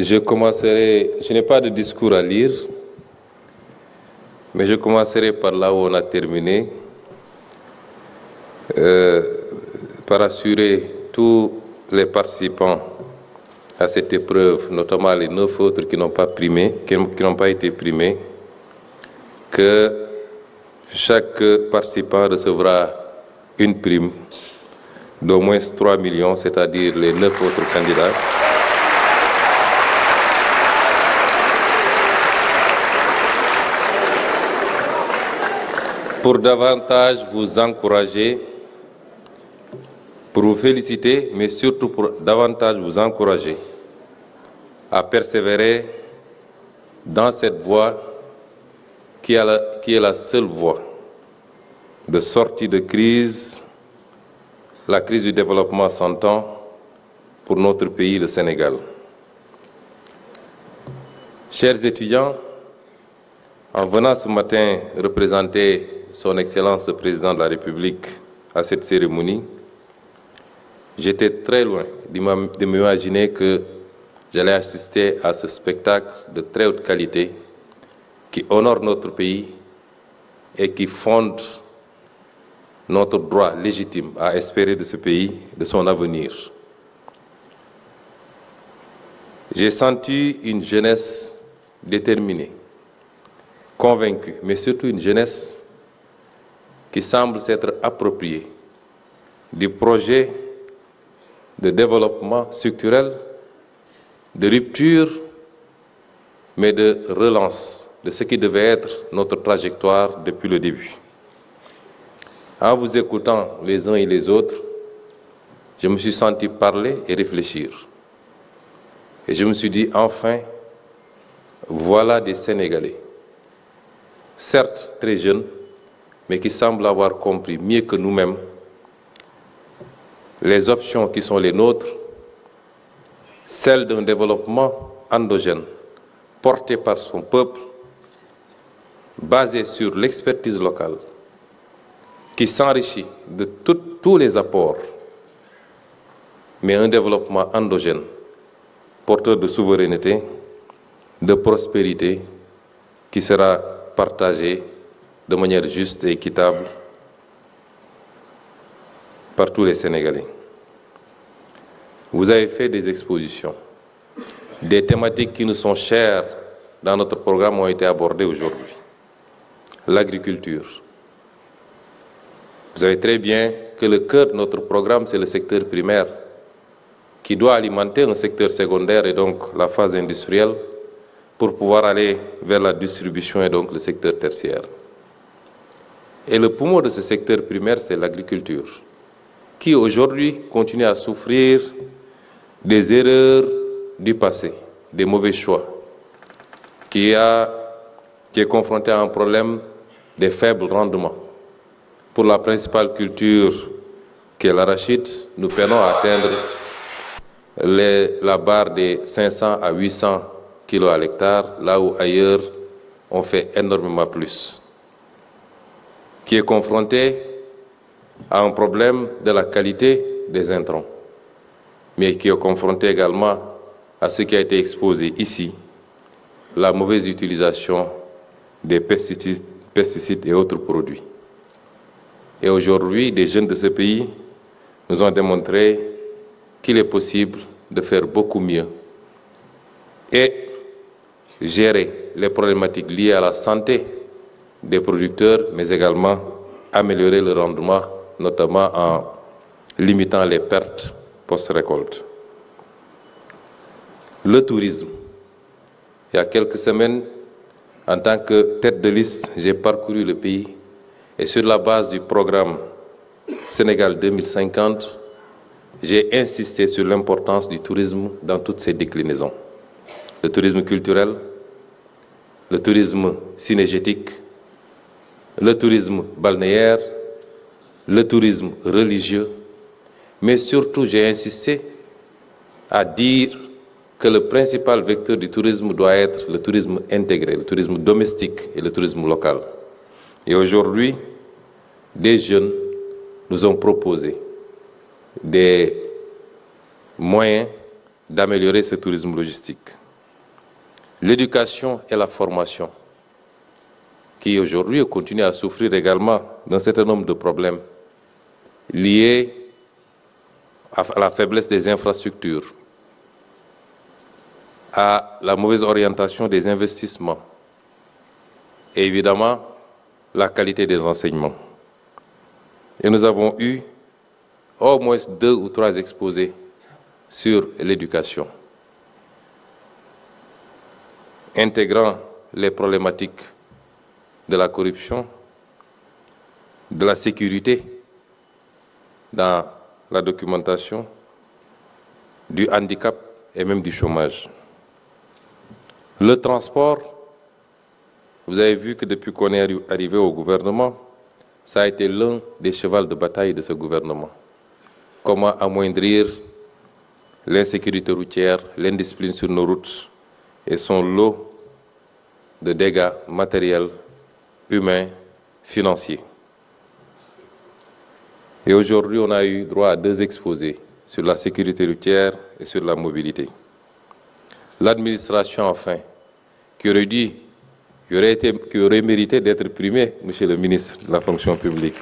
Je n'ai pas de discours à lire, mais je commencerai par là où on a terminé, par assurer tous les participants à cette épreuve, notamment les 9 autres qui n'ont pas été primés, que chaque participant recevra une prime d'au moins 3 millions, c'est-à-dire les 9 autres candidats. Pour davantage vous encourager, pour vous féliciter, mais surtout pour davantage vous encourager à persévérer dans cette voie qui est la seule voie de sortie de crise, la crise du développement s'entend pour notre pays, le Sénégal. Chers étudiants, en venant ce matin représenter Son Excellence le Président de la République à cette cérémonie, j'étais très loin de m'imaginer que j'allais assister à ce spectacle de très haute qualité qui honore notre pays et qui fonde notre droit légitime à espérer de ce pays, de son avenir. J'ai senti une jeunesse déterminée, convaincue, mais surtout une jeunesse qui semble s'être appropriée du projet de développement structurel, de rupture, mais de relance de ce qui devait être notre trajectoire depuis le début. En vous écoutant les uns et les autres, je me suis senti parler et réfléchir. Et je me suis dit, enfin, voilà des Sénégalais, certes très jeunes, mais qui semblent avoir compris mieux que nous-mêmes les options qui sont les nôtres, celles d'un développement endogène, porté par son peuple, basé sur l'expertise locale, qui s'enrichit de tous les apports, mais un développement endogène, porteur de souveraineté, de prospérité, qui sera partagé de manière juste et équitable par tous les Sénégalais. Vous avez fait des expositions. Des thématiques qui nous sont chères dans notre programme ont été abordées aujourd'hui. L'agriculture. Vous savez très bien que le cœur de notre programme, c'est le secteur primaire, qui doit alimenter un secteur secondaire et donc la phase industrielle pour pouvoir aller vers la distribution et donc le secteur tertiaire. Et le poumon de ce secteur primaire, c'est l'agriculture, qui aujourd'hui continue à souffrir des erreurs du passé, des mauvais choix, qui est confronté à un problème des faibles rendements. Pour la principale culture qui est l'arachide, nous peinons à atteindre la barre des 500 à 800 kilos à l'hectare, là où ailleurs on fait énormément plus. Qui est confronté à un problème de la qualité des intrants, mais qui est confronté également à ce qui a été exposé ici, la mauvaise utilisation des pesticides et autres produits. Et aujourd'hui, des jeunes de ce pays nous ont démontré qu'il est possible de faire beaucoup mieux et gérer les problématiques liées à la santé des producteurs, mais également améliorer le rendement, notamment en limitant les pertes post-récolte. Le tourisme. Il y a quelques semaines, en tant que tête de liste, j'ai parcouru le pays et sur la base du programme Sénégal 2050, j'ai insisté sur l'importance du tourisme dans toutes ses déclinaisons. Le tourisme culturel, le tourisme cynégétique, le tourisme balnéaire, le tourisme religieux, mais surtout j'ai insisté à dire que le principal vecteur du tourisme doit être le tourisme intégré, le tourisme domestique et le tourisme local. Et aujourd'hui, des jeunes nous ont proposé des moyens d'améliorer ce tourisme logistique. l'éducation et la formation, qui aujourd'hui continue à souffrir également d'un certain nombre de problèmes liés à la faiblesse des infrastructures, à la mauvaise orientation des investissements et évidemment la qualité des enseignements. Et nous avons eu au moins 2 ou 3 exposés sur l'éducation, intégrant les problématiques de la corruption, de la sécurité dans la documentation, du handicap et même du chômage. Le transport, vous avez vu que depuis qu'on est arrivé au gouvernement, ça a été l'un des chevals de bataille de ce gouvernement. Comment amoindrir l'insécurité routière, l'indiscipline sur nos routes et son lot de dégâts matériels, humains, financiers. Et aujourd'hui, on a eu droit à 2 exposés sur la sécurité routière et sur la mobilité. L'administration, enfin, qui aurait mérité d'être primée, Monsieur le ministre de la fonction publique.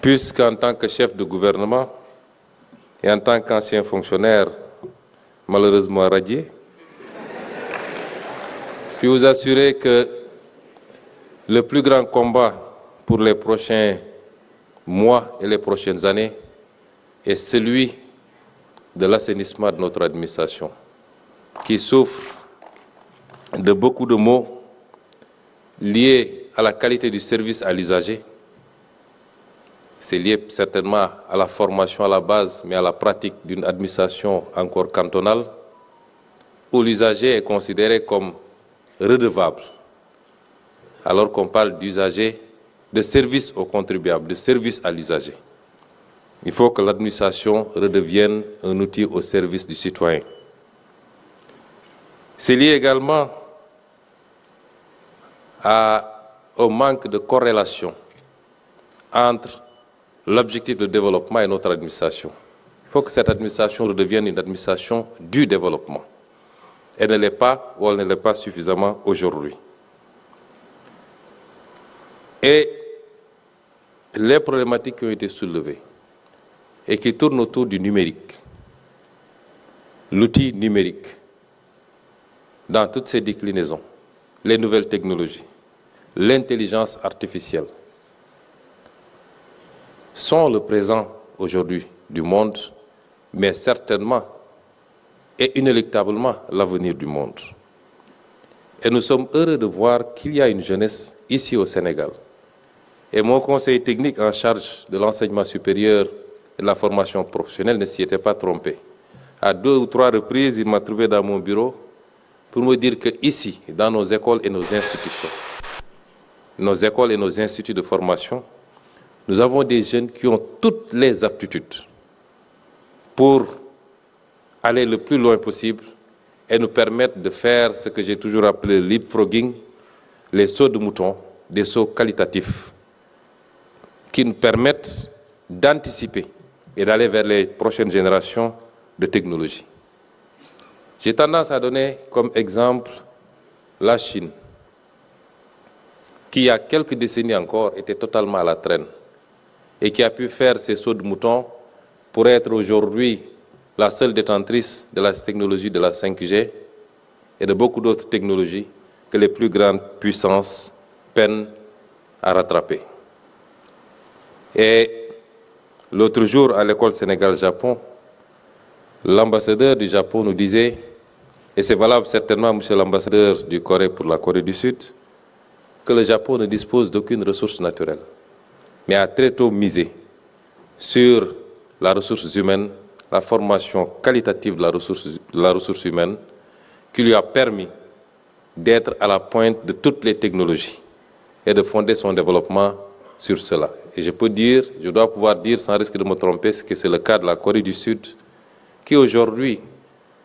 Puisqu'en tant que chef de gouvernement et en tant qu'ancien fonctionnaire malheureusement radié, je puis vous assurer que le plus grand combat pour les prochains mois et les prochaines années est celui de l'assainissement de notre administration, qui souffre de beaucoup de maux liés à la qualité du service à l'usager. C'est lié certainement à la formation à la base, mais à la pratique d'une administration encore cantonale, où l'usager est considéré comme redevable, alors qu'on parle d'usager, de service aux contribuables, de service à l'usager. Il faut que l'administration redevienne un outil au service du citoyen. C'est lié également au manque de corrélation entre l'objectif de développement et notre administration. Il faut que cette administration redevienne une administration du développement. Elle ne l'est pas ou elle ne l'est pas suffisamment aujourd'hui. Et les problématiques qui ont été soulevées et qui tournent autour du numérique, l'outil numérique, dans toutes ses déclinaisons, les nouvelles technologies, l'intelligence artificielle, sont le présent aujourd'hui du monde, mais certainement et inéluctablement l'avenir du monde. Et nous sommes heureux de voir qu'il y a une jeunesse ici au Sénégal. Et mon conseil technique en charge de l'enseignement supérieur et de la formation professionnelle ne s'y était pas trompé. À 2 ou 3 reprises, il m'a trouvé dans mon bureau pour me dire que ici, dans nos écoles et nos institutions, nos écoles et nos instituts de formation, nous avons des jeunes qui ont toutes les aptitudes pour aller le plus loin possible et nous permettre de faire ce que j'ai toujours appelé le leapfrogging, les sauts de mouton, des sauts qualitatifs, qui nous permettent d'anticiper et d'aller vers les prochaines générations de technologies. J'ai tendance à donner comme exemple la Chine, qui il y a quelques décennies encore était totalement à la traîne et qui a pu faire ses sauts de mouton pour être aujourd'hui la seule détentrice de la technologie de la 5G et de beaucoup d'autres technologies que les plus grandes puissances peinent à rattraper. Et l'autre jour, à l'école Sénégal-Japon, l'ambassadeur du Japon nous disait, et c'est valable certainement, monsieur l'ambassadeur du Corée pour la Corée du Sud, que le Japon ne dispose d'aucune ressource naturelle, mais a très tôt misé sur la ressource humaine, la formation qualitative de la ressource humaine, qui lui a permis d'être à la pointe de toutes les technologies et de fonder son développement sur cela. Et je dois pouvoir dire sans risque de me tromper, que c'est le cas de la Corée du Sud, qui aujourd'hui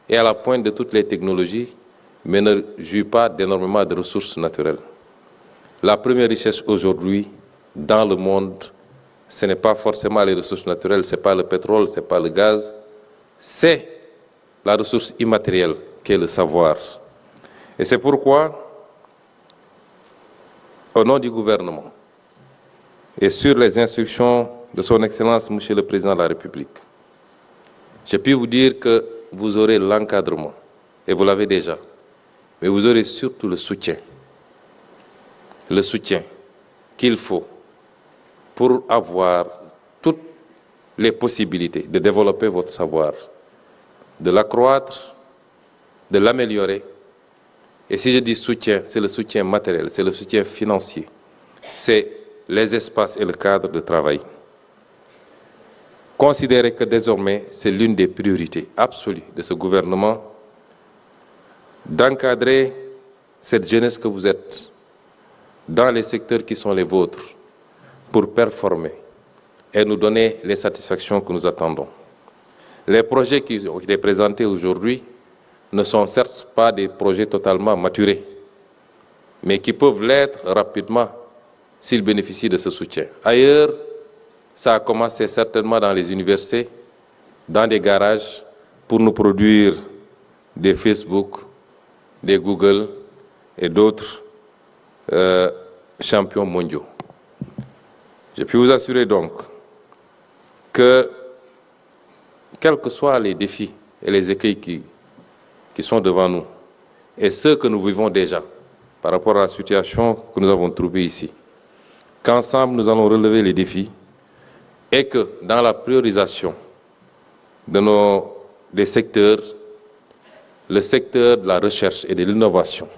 est à la pointe de toutes les technologies, mais ne jouit pas d'énormément de ressources naturelles. La première richesse aujourd'hui dans le monde, ce n'est pas forcément les ressources naturelles, ce n'est pas le pétrole, ce n'est pas le gaz, c'est la ressource immatérielle qu'est le savoir. Et c'est pourquoi, au nom du gouvernement et sur les instructions de son Excellence, Monsieur le Président de la République, je puis vous dire que vous aurez l'encadrement, et vous l'avez déjà, mais vous aurez surtout le soutien qu'il faut pour avoir toutes les possibilités de développer votre savoir, de l'accroître, de l'améliorer. Et si je dis soutien, c'est le soutien matériel, c'est le soutien financier, c'est les espaces et le cadre de travail. Considérez que désormais, c'est l'une des priorités absolues de ce gouvernement d'encadrer cette jeunesse que vous êtes dans les secteurs qui sont les vôtres pour performer et nous donner les satisfactions que nous attendons. Les projets qui ont été présentés aujourd'hui ne sont certes pas des projets totalement maturés, mais qui peuvent l'être rapidement s'ils bénéficient de ce soutien. Ailleurs, ça a commencé certainement dans les universités, dans des garages, pour nous produire des Facebook, des Google et d'autres champions mondiaux. Je puis vous assurer donc que, quels que soient les défis et les écueils qui sont devant nous, et ceux que nous vivons déjà par rapport à la situation que nous avons trouvée ici, qu'ensemble nous allons relever les défis et que dans la priorisation des secteurs, le secteur de la recherche et de l'innovation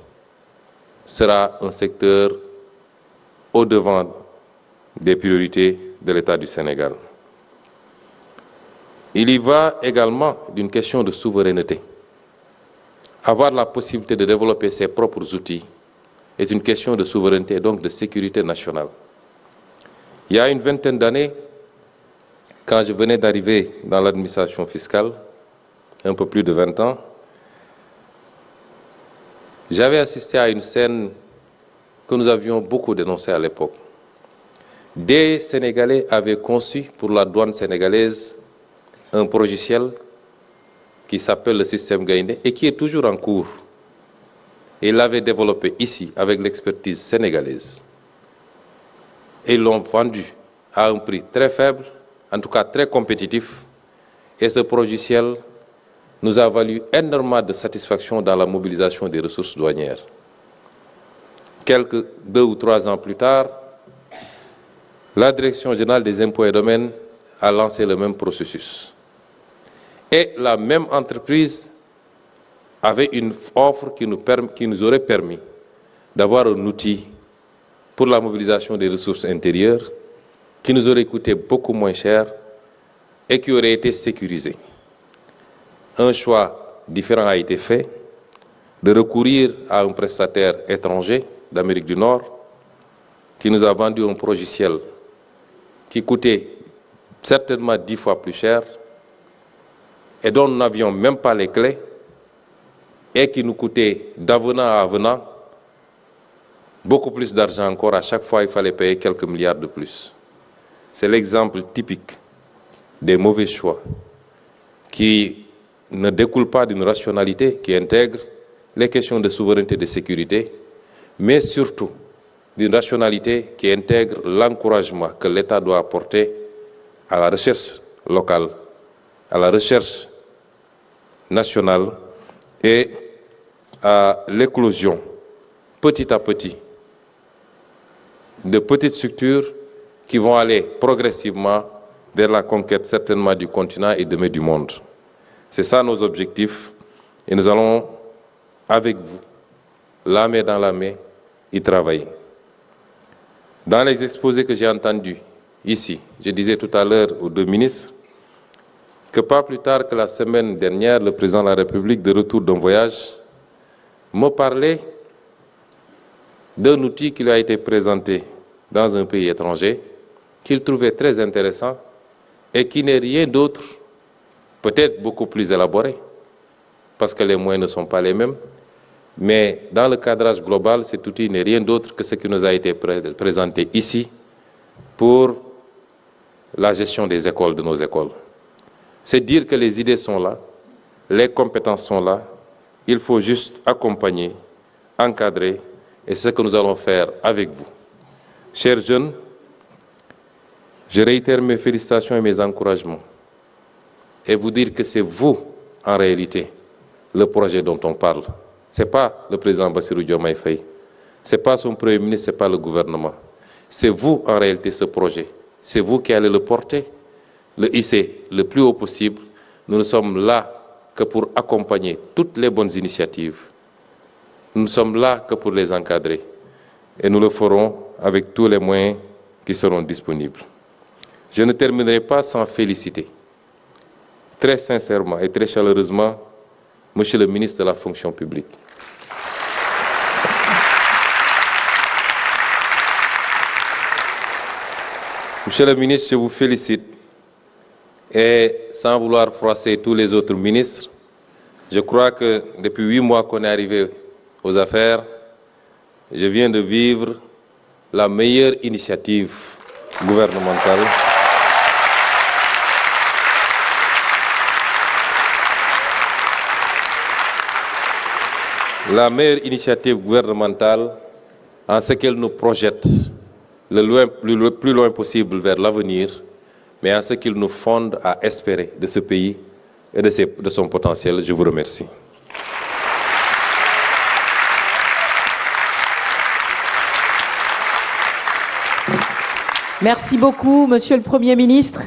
sera un secteur au-devant des priorités de l'État du Sénégal. Il y va également d'une question de souveraineté. Avoir la possibilité de développer ses propres outils est une question de souveraineté et donc de sécurité nationale. Il y a une vingtaine d'années, quand je venais d'arriver dans l'administration fiscale, un peu plus de 20 ans, j'avais assisté à une scène que nous avions beaucoup dénoncée à l'époque. Des Sénégalais avaient conçu pour la douane sénégalaise un logiciel qui s'appelle le système Gaïndé et qui est toujours en cours. Et ils l'avaient développé ici avec l'expertise sénégalaise. Et ils l'ont vendu à un prix très faible, en tout cas très compétitif. Et ce logiciel nous a valu énormément de satisfaction dans la mobilisation des ressources douanières. 2 ou 3 ans plus tard, la Direction générale des impôts et domaines a lancé le même processus. Et la même entreprise avait une offre qui nous aurait permis d'avoir un outil pour la mobilisation des ressources intérieures qui nous aurait coûté beaucoup moins cher et qui aurait été sécurisé. Un choix différent a été fait de recourir à un prestataire étranger d'Amérique du Nord qui nous a vendu un logiciel qui coûtait certainement 10 fois plus cher et dont nous n'avions même pas les clés et qui nous coûtait d'avenant à avenant beaucoup plus d'argent encore. À chaque fois, il fallait payer quelques milliards de plus. C'est l'exemple typique des mauvais choix qui ne découlent pas d'une rationalité qui intègre les questions de souveraineté et de sécurité, mais surtout d'une rationalité qui intègre l'encouragement que l'État doit apporter à la recherche locale, à la recherche nationale et à l'éclosion, petit à petit, de petites structures qui vont aller progressivement vers la conquête certainement du continent et demain du monde. C'est ça nos objectifs et nous allons, avec vous, la main dans la main, y travailler. Dans les exposés que j'ai entendus ici, je disais tout à l'heure aux 2 ministres que pas plus tard que la semaine dernière, le président de la République, de retour d'un voyage, me parlait d'un outil qui lui a été présenté dans un pays étranger, qu'il trouvait très intéressant et qui n'est rien d'autre, peut-être beaucoup plus élaboré, parce que les moyens ne sont pas les mêmes, mais dans le cadrage global, cet outil n'est rien d'autre que ce qui nous a été présenté ici pour la gestion des écoles, de nos écoles. C'est dire que les idées sont là, les compétences sont là, il faut juste accompagner, encadrer, et c'est ce que nous allons faire avec vous. Chers jeunes, je réitère mes félicitations et mes encouragements et vous dire que c'est vous, en réalité, le projet dont on parle. Ce n'est pas le président Bassirou Diomaye Faye, ce n'est pas son premier ministre, ce n'est pas le gouvernement. C'est vous, en réalité, ce projet. C'est vous qui allez le porter, le hisser le plus haut possible. Nous ne sommes là que pour accompagner toutes les bonnes initiatives. Nous ne sommes là que pour les encadrer. Et nous le ferons avec tous les moyens qui seront disponibles. Je ne terminerai pas sans féliciter, très sincèrement et très chaleureusement, Monsieur le ministre de la Fonction publique. Monsieur le ministre, je vous félicite et sans vouloir froisser tous les autres ministres, je crois que depuis 8 mois qu'on est arrivé aux affaires, je viens de vivre la meilleure initiative gouvernementale. La meilleure initiative gouvernementale en ce qu'elle nous projette le plus loin possible vers l'avenir, mais en ce qu'il nous fonde à espérer de ce pays et de son potentiel. Je vous remercie. Merci beaucoup, Monsieur le Premier ministre.